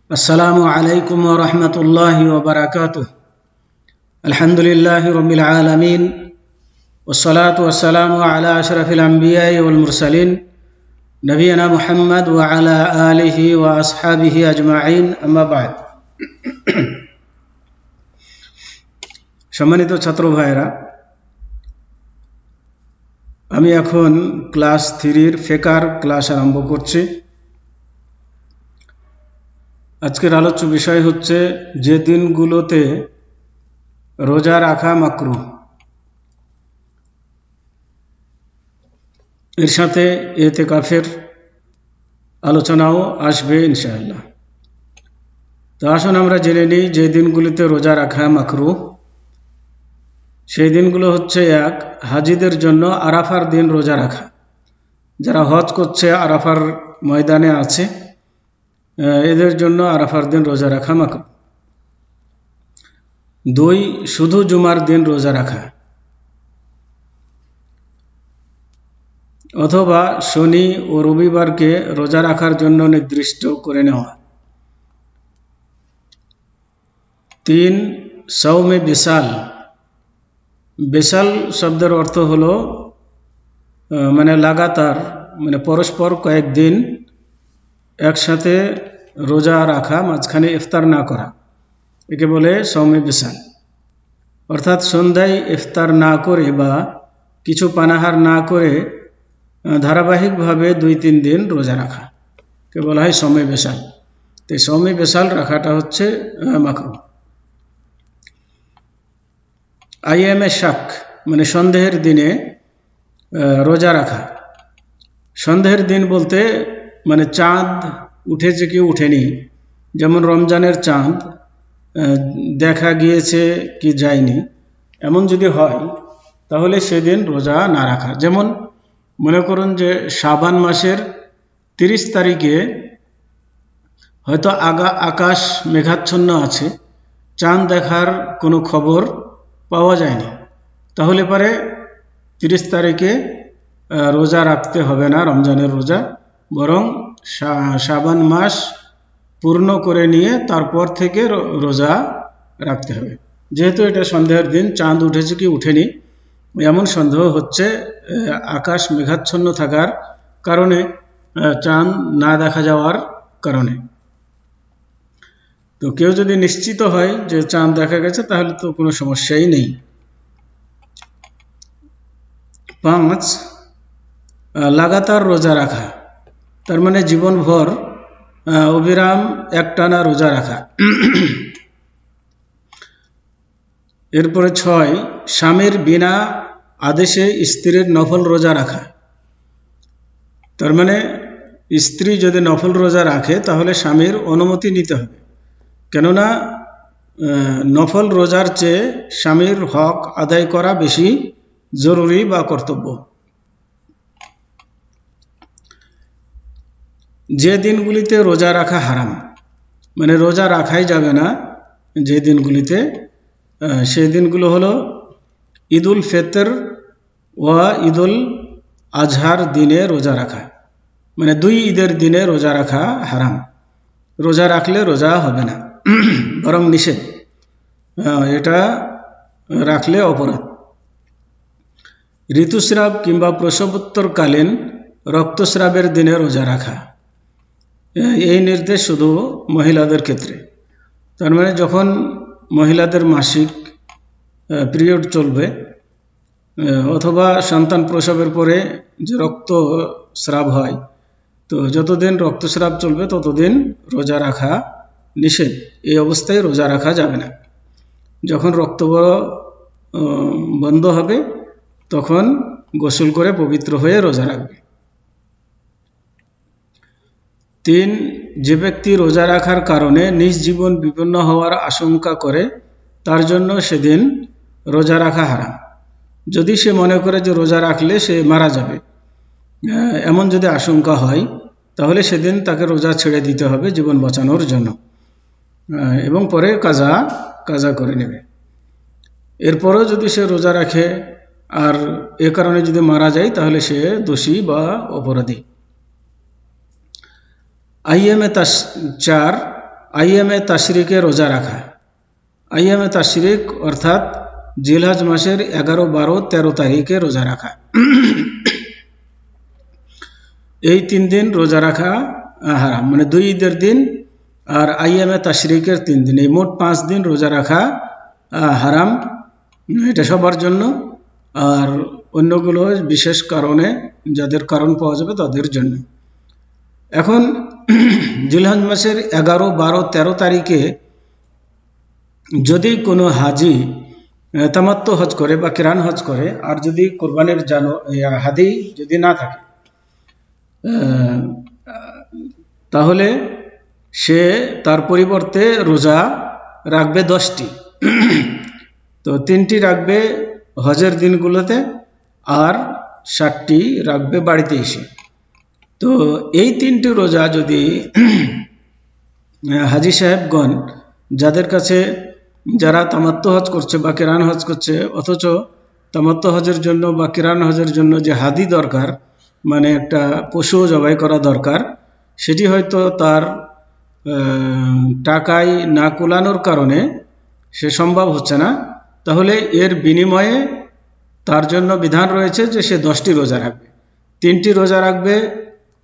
আসসালামু আলাইকুম ওয়া রাহমাতুল্লাহি ওয়া বারাকাতুহু। আলহামদুলিল্লাহি রাব্বিল আলামিন ওয়াসসালাতু ওয়াসসালামু আলা আশরাফিল আমবিয়াই ওয়াল মুরসালিন নবিয়িনা মুহাম্মদ ওয়া আলা আলিহি ওয়া আসহাবিহি আজমাইন, আম্মা বা'দ। সম্মানিত ছাত্র ভাইরা, আমি এখন ক্লাস 3 ফিকহের ক্লাস আরম্ভ করছি। আজকের আলোচ্য বিষয় হচ্ছে যে দিনগুলোতে রোজা রাখা মাকরুহ। এর সাথে ইতিকাফের আলোচনাও আসবে ইনশাআল্লাহ। তো আসুন আমরা জেনে নিই যে দিনগুলিতে রোজা রাখা মাকরুহ। সেই দিনগুলো হচ্ছে: এক, হাজিদের জন্য আরাফার দিন রোজা রাখা। যারা হজ করছে, আরাফার ময়দানে আছে, এদের জন্য আরাফার দিন রোজা রাখা মাকরুহ। দুই, শুধু জুমার দিন রোজা রাখা অথবা শনি ও রবিবারকে রোজা রাখার জন্য নির্দিষ্ট করে নেওয়া। তিন, সওমে বিসাল। বিসাল শব্দের অর্থ হলো লাগাতার, পরস্পর কয়েকদিন একসাথে রোজা রাখা, মাঝখানে ইফতার না করা, একে বলে সওমে বিসাল। অর্থাৎ সন্ধ্যায় ইফতার না করে বা কিছু পানাহার না করে ধারাবাহিকভাবে 2-3 দিন রোজা রাখা কে বলা হয় সওমে বিসাল। তো এই সওমে বিসাল রাখাটা হচ্ছে মাকরুহ। আইয়ামে শাক সন্দেহের দিনে রোজা রাখা। সন্দেহের দিন বলতে চাঁদ উঠেছে কি উঠেনি, যেমন রমজানের চাঁদ দেখা গিয়েছে কি যায়নি, এমন যদি হয় তাহলে সেদিন রোজা না রাখা। যেমন মনে করুন যে শাবান মাসের 30 তারিখে হয়তো আকাশ মেঘাচ্ছন্ন আছে, চাঁদ দেখার কোনো খবর পাওয়া যায়নি, তাহলে পরে 30 তারিখে রোজা রাখতে হবে না, রমজানের রোজা, বরং শাবান মাস পূর্ণ করে নিয়ে তারপর থেকে রোজা রাখতে হবে। যেহেতু এটা সন্দেহের দিন, চাঁদ উঠেছে কি উঠেনি এমন সন্দেহ হচ্ছে, আকাশ মেঘাচ্ছন্ন থাকার কারণে, চাঁদ না দেখা যাওয়ার কারণে। তো কেউ যদি নিশ্চিত হয় যে চাঁদ দেখা গেছে তাহলে তো কোনো সমস্যাই নেই। 5, লাগাতার রোজা রাখা, তার জীবনভর অবিরাম একটানা রোজা রাখা। এরপরে 6, স্বামীর বিনা আদেশে স্ত্রীর নফল রোজা রাখা। তার স্ত্রী যদি নফল রোজা রাখে তাহলে স্বামীর অনুমতি নিতে হবে, কেননা নফল রোজার চেয়ে স্বামীর হক আদায় করা বেশি জরুরি বা কর্তব্য। যে দিনগুলিতে রোজা রাখা হারাম, রোজা রাখাই যাবে না যে দিনগুলিতে, সেই দিনগুলো হলো ঈদুল ফিতর ও ঈদুল আজহার দিনে রোজা রাখা। 2 ঈদের দিনে রোজা রাখা হারাম। রোজা রাখলে রোজা হবে না, বরং নিষেধ, এটা রাখলে অপরাধ। ঋতুস্রাব কিংবা প্রসবোত্তরকালীন রক্তস্রাবের দিনে রোজা রাখা, এই নির্দেশ শুধু মহিলাদের ক্ষেত্রে। তার যখন মহিলাদের মাসিক পিরিয়ড চলবে অথবা সন্তান প্রসবের পরে যে রক্তস্রাব হয়, তো যতদিন রক্তস্রাব চলবে ততদিন রোজা রাখা নিষেধ। এই অবস্থায় রোজা রাখা যাবে না। যখন রক্ত বন্ধ হবে তখন গোসল করে পবিত্র হয়ে রোজা রাখবে। 3, যে ব্যক্তি রোজা রাখার কারণে নিজ জীবন বিপন্ন হওয়ার আশঙ্কা করে তার জন্য সেদিন রোজা রাখা হারাম। যদি সে মনে করে যে রোজা রাখলে সে মারা যাবে, এমন যদি আশঙ্কা হয় তাহলে সেদিন তাকে রোজা ছেড়ে দিতে হবে জীবন বাঁচানোর জন্য, এবং পরে কাজা করে নেবে। এরপরও যদি সে রোজা রাখে আর এ কারণে যদি মারা যায় তাহলে সে দোষী বা অপরাধী। আইয়ামে 4, আইয়ামে তাশরিকে রোজা রাখা। আইয়ামে তাশরিক অর্থাৎ জিলহজ মাসের 11, 12, 13 তারিখে রোজা রাখা। এই 3 দিন রোজা রাখা হারাম, মানে 2 ঈদের দিন আর আইয়ামে তাশরিকের 3 দিন, এই মোট 5 দিন রোজা রাখা হারাম। এটা সবার জন্য, আর অন্যগুলো বিশেষ কারণে, যাদের কারণ পাওয়া যাবে তাদের জন্য। এখন জিলহজ মাসের 11, 12, 13 তারিখে যদি কোনো হাজি তামাত্তু হজ করে বা কিরান হজ করে, আর যদি কোরবানির হাদি যদি না থাকে, তাহলে সে তার পরিবর্তে রোজা রাখবে 10টি। তো 3টি রাখবে হজের দিনগুলোতে আর 7টি রাখবে বাড়িতে এসে। তো এই 3টি রোজা যদি হাজি সাহেবগণ, যাদের কাছে, যারা তামাত্তু হজ করছে বা কিরান হজ করছে, অথচ তামাত্তু হজের জন্য বা কিরান হজের জন্য যে হাদি দরকার, মানে একটা পশু জবাই করা দরকার, সেটি হয়তো তার টাকায় না কুলানোর কারণে সে সম্ভব হচ্ছে না, তাহলে এর বিনিময়ে তার জন্য বিধান রয়েছে যে সে 10টি রোজা রাখবে। 3টি রোজা রাখবে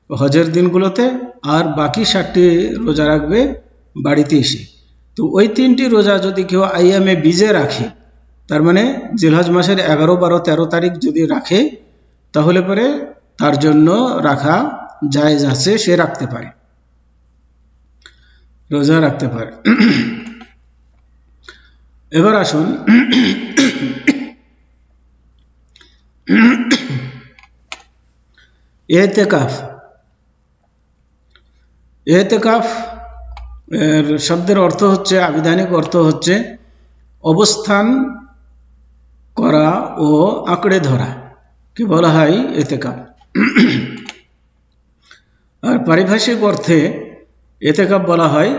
হজের দিনগুলোতে আর বাকি 7টি রোজা রাখবে বাড়িতে এসে। তো ওই 3টি রোজা যদি কেউ আইয়ামে বীজে রাখে, তার মানে জিলহজ মাসের 11, 12, 13 তারিখ যদি রাখে, তাহলে পরে তার জন্য রাখা জায়েজ আছে, সে রাখতে পারে, রোজা রাখতে পারে। এবার আসুন এতেকাফ। এতেকাফ এর শব্দের অর্থ হচ্ছে, আবিধানিক অর্থ হচ্ছে অবস্থান করা ও আঁকড়ে ধরা কে বলা হয় এতেকাফ। আর পারিভাষিক অর্থে এতেকাফ বলা হয়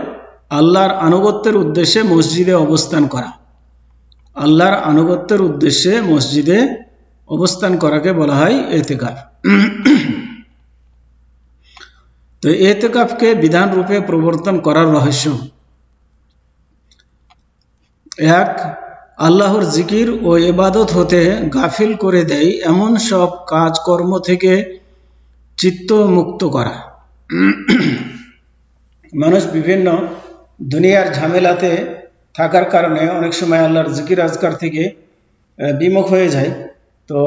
আল্লাহর আনুগত্যের উদ্দেশ্যে মসজিদে অবস্থান করা। আল্লাহর আনুগত্যের উদ্দেশ্যে মসজিদে অবস্থান করাকে বলা হয় এতেকাফ। তো এতেকাফকে বিধান রূপে প্রবর্তন করার রহস্য: 1. আল্লাহর জিকির ও ইবাদত হতে গাফিল করে দেয় এমন সব কাজকর্ম থেকে চিত্ত মুক্ত করা। মানুষ বিভিন্ন দুনিয়ার ঝামেলাতে থাকার কারণে অনেক সময় আল্লাহর জিকির আজকার থেকে বিমুখ হয়ে যায়। তো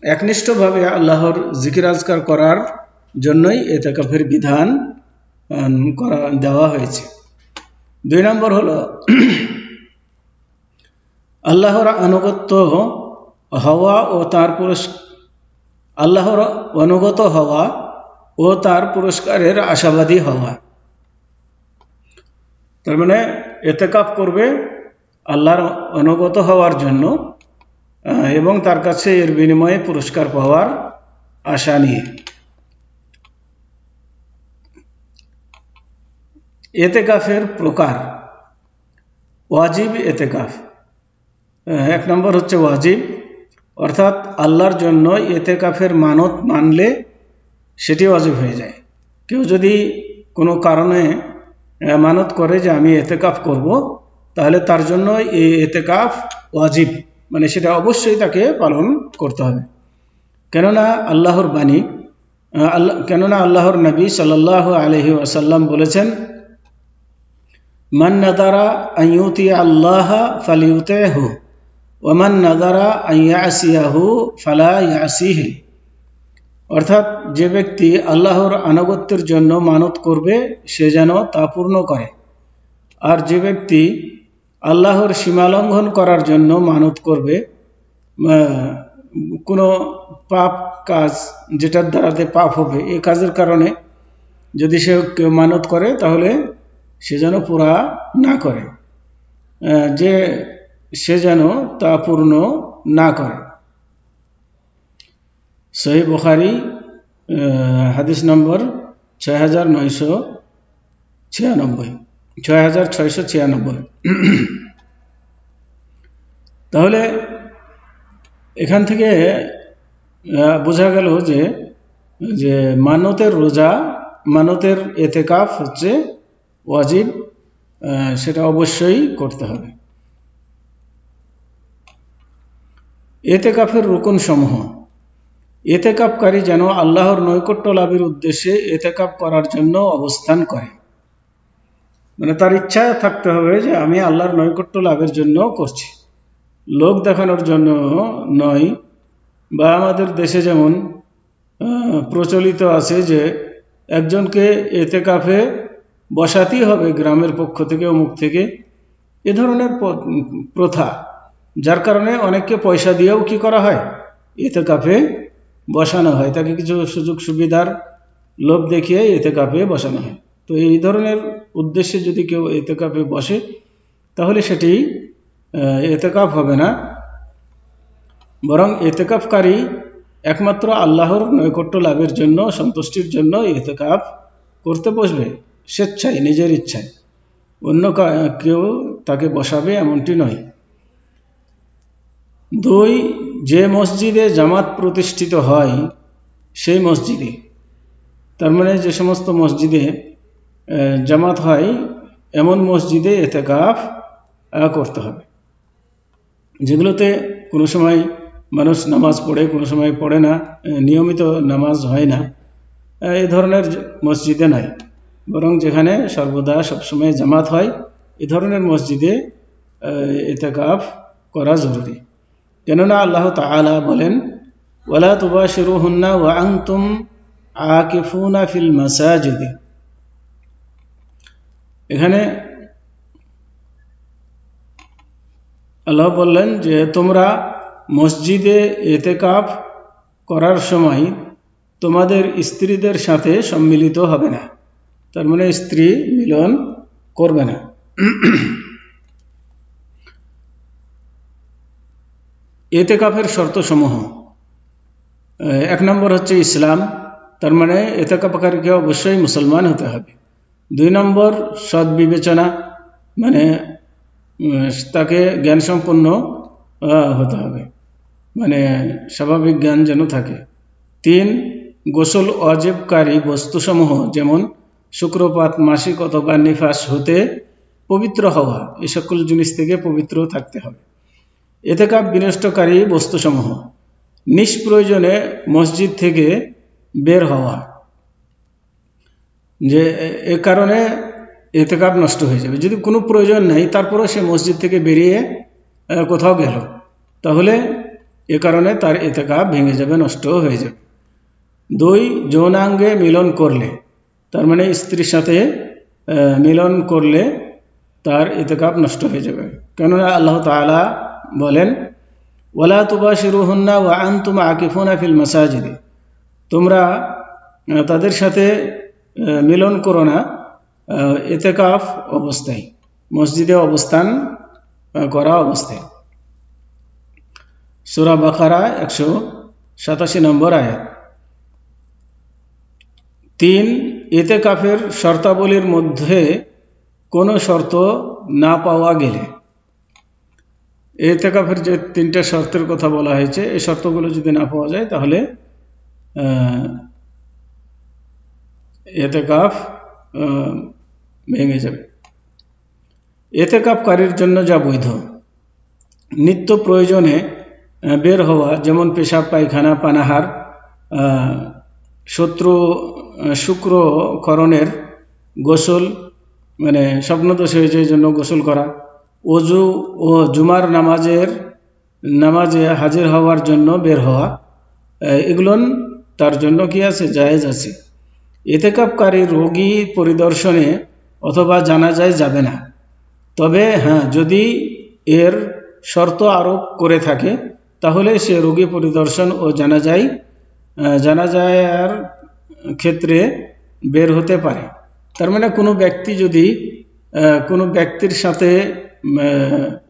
একনিষ্ঠভাবে আল্লাহর জিকির আজকার করার জন্যই এতেকাফের বিধান দেওয়া হয়েছে। 2 নম্বর হলো আল্লাহর আনুগত্য হওয়া ও তার আল্লাহর অনুগত হওয়া ও তার পুরস্কারের আশাবাদী হওয়া। তার মানে এতেকাফ করবে আল্লাহর অনুগত হওয়ার জন্য এবং তার কাছে এর বিনিময়ে পুরস্কার পাওয়ার আশা নিয়ে। এতেকাফের প্রকার: ওয়াজিব এতেকাফ। 1 নম্বর হচ্ছে ওয়াজিব, অর্থাৎ আল্লাহর জন্য এতেকাফের মানত মানলে সেটি ওয়াজিব হয়ে যায়। কেউ যদি কোনো কারণে মানত করে যে আমি এতেকাফ করব, তাহলে তার জন্য এই এতেকাফ ওয়াজিব, মানে সেটা অবশ্যই তাকে পালন করতে হবে। কেননা আল্লাহর নবী সাল্লাল্লাহু আলাইহি ওয়াসাল্লাম বলেছেন, মান নাদারা আন ইউতি আল্লাহ ফালিউতিহু ওয়া মান নাদারা আন ইয়াসিয়াহু ফালা ইয়াসিহি। অর্থাৎ যে ব্যক্তি আল্লাহর আনুগত্যের জন্য মানত করবে সে যেন তা পূর্ণ করে, আর যে ব্যক্তি আল্লাহর সীমালঙ্ঘন করার জন্য মানত করবে, কোনো পাপ কাজ যেটার দ্বারাতে পাপ হবে, এই কাজের কারণে যদি সে কেউ মানত করে, তাহলে সে যেন পুরা না করে, যে সে যেন তা পূর্ণ না করে। সহিহ বুখারী হাদিস নম্বর 6696। তাহলে এখান থেকে বোঝা গেল যে মানতের রোজা, মানতের এতেকাফ হচ্ছে ওয়াজিব সেটা অবশ্যই করতে হবে। এতেকাফের রুকন সমূহ। এতেকাফকারী যেন আল্লাহর নৈকট্য লাভের উদ্দেশ্যে এতেকাফ করার জন্য অবস্থান করে, মানে তার ইচ্ছা থাকতে হবে যে আমি আল্লাহর নৈকট্য লাভের জন্য করছি, লোক দেখানোর জন্য নয়। বা আমাদের দেশে যেমন প্রচলিত আছে যে একজনকে এতেকাফে বসাতেই হবে গ্রামের পক্ষ থেকে, অমুক থেকে, এ ধরনের প্রথা, যার কারণে অনেককে পয়সা দিয়েও কি করা হয়, এতেকাফে বসানো হয়, তাকে কিছু সুযোগ সুবিধার লোভ দেখিয়ে এতেকাফে বসানো হয়। তো এই ধরনের উদ্দেশ্যে যদি কেউ এতেকাফে বসে তাহলে সেটি এতেকাফ হবে না, বরং এতেকাফকারী একমাত্র আল্লাহর নৈকট্য লাভের জন্য, সন্তুষ্টির জন্য এতেকাফ করতে বসবে, স্বেচ্ছায়, নিজের ইচ্ছায়, অন্য কেউ তাকে বসাবে এমনটি নয়। 2, যে মসজিদে জামাত প্রতিষ্ঠিত হয় সেই মসজিদে, তার মানে যে সমস্ত মসজিদে জামাত হয় এমন মসজিদে এতেকাফ করতে হবে। যেগুলোতে কোনো সময় মানুষ নামাজ পড়ে, কোনো সময় পড়ে না, নিয়মিত নামাজ হয় না, এই ধরনের মসজিদে নাই, বরং যেখানে সর্বদা সবসময় জামাত হয় এ ধরনের মসজিদে ইতিকাফ করা জরুরি। কেননা আল্লাহ তাআলা বলেন, ওয়ালা তুবাশিরুহুন্না ওয়া আনতুম আকিফুনা ফিল মাসাজিদ। এখানে আল্লাহ বললেন যে তোমরা মসজিদে ইতিকাফ করার সময় তোমাদের স্ত্রীদের সাথে সম্মিলিত হবে না, তার মানে স্ত্রী মিলন করবে না। ইতিকাফের শর্তসমূহ। 1 নম্বর হচ্ছে ইসলাম, তার মানে ইতিকাফকারীকে অবশ্যই মুসলমান হতে হবে। 2 নম্বর সৎ বিবেচনা, মানে তাকে জ্ঞান সম্পন্ন হতে হবে, মানে স্বাভাবিক জ্ঞান যেন থাকে। 3, গোসল ওয়াজিবকারী বস্তুসমূহ যেমন শুক্রপাত, মাসিক অথবা নিফাস হতে পবিত্র হওয়া, এই সকল জিনিস থেকে পবিত্র থাকতে হবে। ইতিকাফ বিনষ্টকারী বস্তুসমূহ, নিষ্প্রয়োজনে মসজিদ থেকে বের হওয়া, যে এ কারণে ইতিকাফ নষ্ট হয়ে যাবে। যদি কোনো প্রয়োজন নাই তারপরেও সে মসজিদ থেকে বেরিয়ে কোথাও গেল, তাহলে এ কারণে তার ইতিকাফ ভেঙে যাবে, নষ্ট হয়ে যাবে। 2, যৌনাঙ্গে মিলন করলে, তার মানে স্ত্রীর সাথে মিলন করলে তার ইতিকাফ নষ্ট হয়ে যাবে। কেননা আল্লাহ তাআলা বলেন, ওয়ালা তুবাশিরুহুন্না ওয়া আনতুম আকিফুনা ফিল মাসাজিদ, তোমরা তাদের সাথে মিলন করো না ইতিকাফ অবস্থায়, মসজিদে অবস্থান করা অবস্থায়। সূরা বাকারা 187 নম্বর আয়াত। 3, ইতিকাফের শর্তাবলীর মধ্যে কোনো শর্ত না পাওয়া গেলে, ইতিকাফের যে 3টা শর্তের কথা বলা হয়েছে এই শর্তগুলো যদি না পাওয়া যায় তাহলে ইতিকাফ ভেঙে যাবে। ইতিকাফকারীর জন্য যা বৈধ, নিত্য প্রয়োজনে বের হওয়া, যেমন পেশাব, পায়খানা, পানাহার, শুক্রকরণের গোসল, মানে স্বপ্নদোষ হয়েছে এই জন্য গোসল করা, ওযু ও জুমার নামাজে হাজির হওয়ার জন্য বের হওয়া, এগুলো তার জন্য কি আছে, জায়েজ আছে। ইতিকাফকারী রোগী পরিদর্শনে অথবা জানাজায় যাবে না, তবে হ্যাঁ, যদি এর শর্ত আরোপ করে থাকে তাহলে সে রোগী পরিদর্শন ও জানাজার ক্ষেত্রে বের হতে পারে। তার মানে কোনো ব্যক্তি যদি কোনো ব্যক্তির সাথে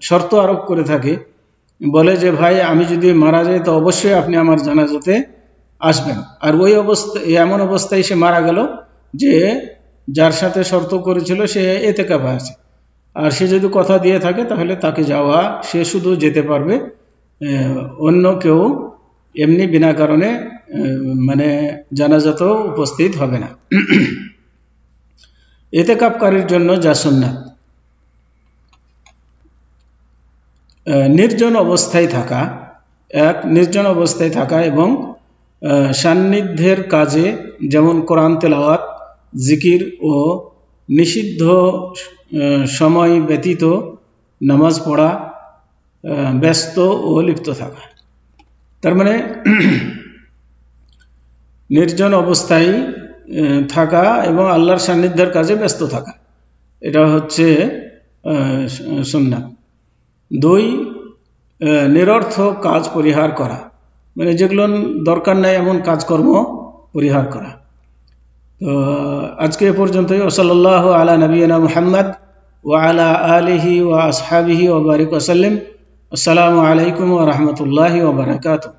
শর্ত আরোপ করে থাকে, বলে যে ভাই আমি যদি মারা যাই তো অবশ্যই আপনি আমার জানাজাতে আসবেন, আর ওই এমন অবস্থায় সে মারা গেল যে যার সাথে শর্ত করেছিল সে ইতিকাফে আছে, আর সে যদি কথা দিয়ে থাকে তাহলে তাকে যাওয়া, সে শুধু যেতে পারবে, অন্য কেউ এমনি বিনা কারণে মানে জানাজাতেও উপস্থিত হবে না। ইতিকাফকারীর জন্য যা সুন্নাত, নির্জন অবস্থায় থাকা, এক নির্জন অবস্থায় থাকা এবং সান্নিধ্যের কাজে যেমন কোরআন তেলাওয়াত, জিকির ও নিষিদ্ধ সময় ব্যতীত নামাজ পড়া, ব্যস্ত ও লিপ্ত থাকা। তার মানে নির্জন অবস্থায় থাকা এবং আল্লাহর সান্নিধ্যের কাজে ব্যস্ত থাকা, এটা হচ্ছে সুন্নাত। 2, নিরর্থক কাজ পরিহার করা, মানে যেগুলো দরকার নাই এমন কাজকর্ম পরিহার করা। তো আজকে এ পর্যন্তই। সাল্লাল্লাহু আলা নবিয়িনা মুহাম্মদ ওয়া আলা আলিহি ওয়া আসহাবিহি ওয়া বারিক ওয়া সাল্লাম। আসসালামু আলাইকুম ওয়া রাহমাতুল্লাহি ওয়া বারাকাতুহু।